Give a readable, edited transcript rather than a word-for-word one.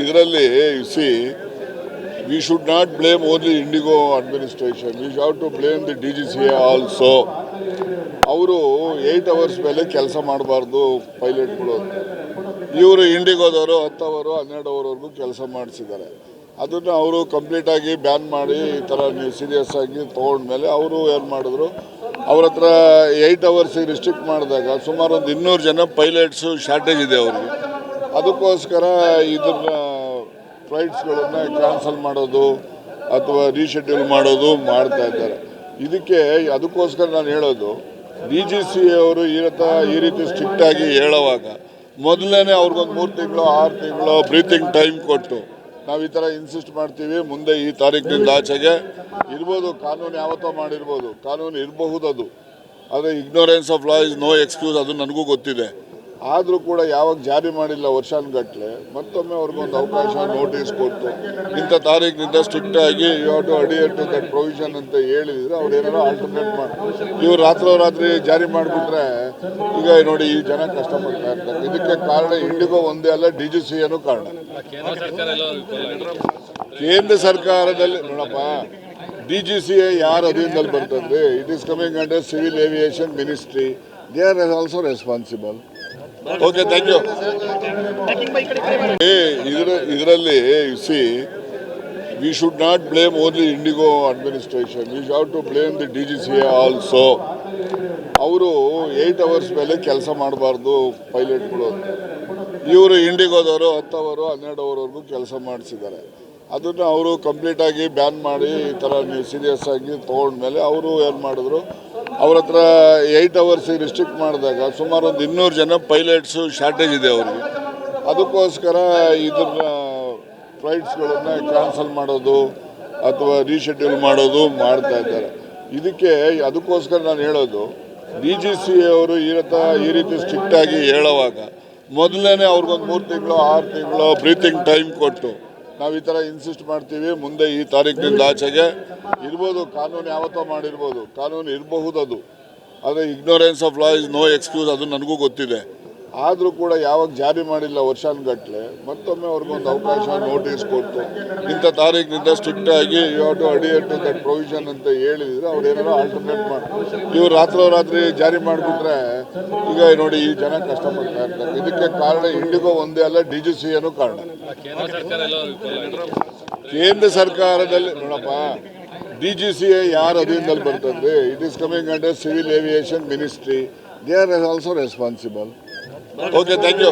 ಇದರಲ್ಲಿ C we should not blame only Indigo administration. We have to blame the DGCA also. ಅವರು 8 hours ಮೇಲೆ ಕೆಲಸ ಮಾಡಬಾರ್ದು ಪೈಲಟ್ಗಳು. ಇವರು ಇಂಡಿಗೋದವರು 10 ಅವರು 12 ಅವರ್ವರೆಗೂ ಕೆಲಸ ಮಾಡಿಸಿದ್ದಾರೆ. ಅದನ್ನು ಅವರು ಕಂಪ್ಲೀಟಾಗಿ ಬ್ಯಾನ್ ಮಾಡಿ ಈ ಥರ ನೀವು ಸೀರಿಯಸ್ ಆಗಿ ತೊಗೊಂಡ್ಮೇಲೆ ಅವರು ಏನು ಮಾಡಿದ್ರು, ಅವ್ರ ಹತ್ರ 8 ಅವರ್ಸಿಗೆ ರಿಸ್ಟ್ರಿಕ್ಟ್ ಮಾಡಿದಾಗ ಸುಮಾರು ಒಂದು 200 ಜನ ಪೈಲಟ್ಸು ಶಾರ್ಟೇಜ್ ಇದೆ ಅವ್ರಿಗೆ. ಅದಕ್ಕೋಸ್ಕರ ಇದನ್ನ ಫ್ಲೈಟ್ಸ್ಗಳನ್ನು ಕ್ಯಾನ್ಸಲ್ ಮಾಡೋದು ಅಥವಾ ರೀಶೆಡ್ಯೂಲ್ ಮಾಡೋದು ಮಾಡ್ತಾ ಇದ್ದಾರೆ. ಅದಕ್ಕೋಸ್ಕರ ನಾನು ಹೇಳೋದು, DGCA ಅವರು ಈ ರೀತಿ ಸ್ಟ್ರಿಕ್ಟಾಗಿ ಹೇಳುವಾಗ ಮೊದಲೇ ಅವ್ರಿಗೊಂದು 3 ತಿಂಗಳು 6 ತಿಂಗಳು ಬ್ರೀತಿಂಗ್ ಟೈಮ್ ಕೊಟ್ಟು ನಾವು ಈ ಥರ ಇನ್ಸಿಸ್ಟ್ ಮಾಡ್ತೀವಿ, ಮುಂದೆ ಈ ತಾರೀಕಿನಿಂದ ಆಚೆಗೆ ಇರ್ಬೋದು, ಕಾನೂನು ಯಾವತ್ತೋ ಮಾಡಿರ್ಬೋದು, ಕಾನೂನು ಇರಬಹುದು, ಆದರೆ ignorance of law is no excuse, ಅದು ನನಗೂ ಗೊತ್ತಿದೆ. ಆದರೂ ಕೂಡ ಯಾವಾಗ ಜಾರಿ ಮಾಡಿಲ್ಲ ವರ್ಷಾನುಗಟ್ಟಲೆ, ಮತ್ತೊಮ್ಮೆ ಅವ್ರಿಗೊಂದು ಅವಕಾಶ ನೋಟಿಸ್ ಕೊಟ್ಟು ಇಂಥ ತಾರೀಕಿನಿಂದ ಸ್ಟ್ರಿಕ್ಟಾಗಿ you have to adhere to that provision ಅಂತ ಹೇಳಿದರೆ ಅವ್ರು ಏನಾರೋ ಆಲ್ಟರ್ನೇಟ್ ಮಾಡಿ ಇವ್ರು ರಾತ್ರಿ ಜಾರಿ ಮಾಡಿಬಿಟ್ರೆ ಈಗ ನೋಡಿ ಈ ಜನ ಕಷ್ಟಪಡ್ತಾ ಇರ್ತಾರೆ. ಇದಕ್ಕೆ ಕಾರಣ ಇಂಡಿಗೋ ಒಂದೇ ಅಲ್ಲ, DGCAನೂ ಕಾರಣ. ಕೇಂದ್ರ ಸರ್ಕಾರದಲ್ಲಿ ನೋಡಪ್ಪ, DGCA ಯಾರ ಅಧೀನದಲ್ಲಿ ಬರ್ತದೆ? It is coming under civil aviation ministry. They are also responsible. Okay, thank you. ಇದರಲ್ಲಿ see we should not blame only IndiGo administration. We have to blame the DGCA also. ಅವರು 8 ಅವರ್ಸ್ ಮೇಲೆ ಕೆಲಸ ಮಾಡಬಾರ್ದು ಪೈಲಟ್ಗಳು. ಇವರು ಇಂಡಿಗೋದವರು 10 ಅವರು 12 ಅವರ್ವರೆಗೂ ಕೆಲಸ ಮಾಡಿಸಿದ್ದಾರೆ. ಅದನ್ನು ಅವರು ಕಂಪ್ಲೀಟಾಗಿ ಬ್ಯಾನ್ ಮಾಡಿ ಈ ಥರ ನೀವು ಸೀರಿಯಸ್ ಆಗಿ ತೊಗೊಂಡ್ಮೇಲೆ ಅವರು ಏನು ಮಾಡಿದ್ರು, ಅವ್ರ ಹತ್ರ 8 ಅವರ್ಸಿಗೆ ರಿಸ್ಟ್ರಿಕ್ಟ್ ಮಾಡಿದಾಗ ಸುಮಾರು ಒಂದು 200 ಜನ ಪೈಲಟ್ಸು ಶಾರ್ಟೇಜ್ ಇದೆ ಅವ್ರಿಗೆ. ಅದಕ್ಕೋಸ್ಕರ ಇದನ್ನ ಫ್ಲೈಟ್ಸ್ಗಳನ್ನು ಕ್ಯಾನ್ಸಲ್ ಮಾಡೋದು ಅಥವಾ ರೀಶೆಡ್ಯೂಲ್ ಮಾಡೋದು ಮಾಡ್ತಾ ಇದ್ದಾರೆ. ಅದಕ್ಕೋಸ್ಕರ ನಾನು ಹೇಳೋದು, DGCA ಅವರು ಈ ರೀತಿ ಸ್ಟ್ರಿಕ್ಟಾಗಿ ಹೇಳುವಾಗ ಮೊದಲೇ ಅವ್ರಿಗೊಂದು 3 ತಿಂಗಳು 6 ತಿಂಗಳು ಬ್ರೀತಿಂಗ್ ಟೈಮ್ ಕೊಟ್ಟು ನಾವು ಈ ಥರ ಇನ್ಸಿಸ್ಟ್ ಮಾಡ್ತೀವಿ, ಮುಂದೆ ಈ ತಾರೀಕಿನಿಂದ ಆಚೆಗೆ ಇರ್ಬೋದು, ಕಾನೂನು ಯಾವತ್ತೋ ಮಾಡಿರ್ಬೋದು, ಕಾನೂನು ಇರಬಹುದು, ಆದರೆ ignorance of law is no excuse, ಅದು ನನಗೂ ಗೊತ್ತಿದೆ. ಆದರೂ ಕೂಡ ಯಾವಾಗ ಜಾರಿ ಮಾಡಿಲ್ಲ ವರ್ಷಾನುಗಟ್ಟಲೆ, ಮತ್ತೊಮ್ಮೆ ಅವ್ರಿಗೊಂದು ಅವಕಾಶ ನೋಟಿಸ್ ಕೊಟ್ಟು ಇಂಥ ತಾರೀಕಿನಿಂದ ಸ್ಟ್ರಿಕ್ಟಾಗಿ you have to adhere to that provision ಅಂತ ಹೇಳಿದರೆ ಅವ್ರು ಏನಾರೋ ಆಲ್ಟರ್ನೇಟ್ ಮಾಡಿ ಇವ್ರು ರಾತ್ರಿ ಜಾರಿ ಮಾಡಿಬಿಟ್ರೆ ಈಗ ನೋಡಿ ಈ ಜನ ಕಷ್ಟಪಡ್ತಾ ಇರ್ತಾರೆ. ಇದಕ್ಕೆ ಕಾರಣ ಇಂಡಿಗೋ ಒಂದೇ ಅಲ್ಲ, DGCAನೂ ಕಾರಣ. ಕೇಂದ್ರ ಸರ್ಕಾರದಲ್ಲಿ ನೋಡಪ್ಪ, DGCA ಯಾರ ಅಧೀನದಲ್ಲಿ ಬರ್ತದೆ? It is coming under civil aviation ministry. They are also responsible. Okay, thank you.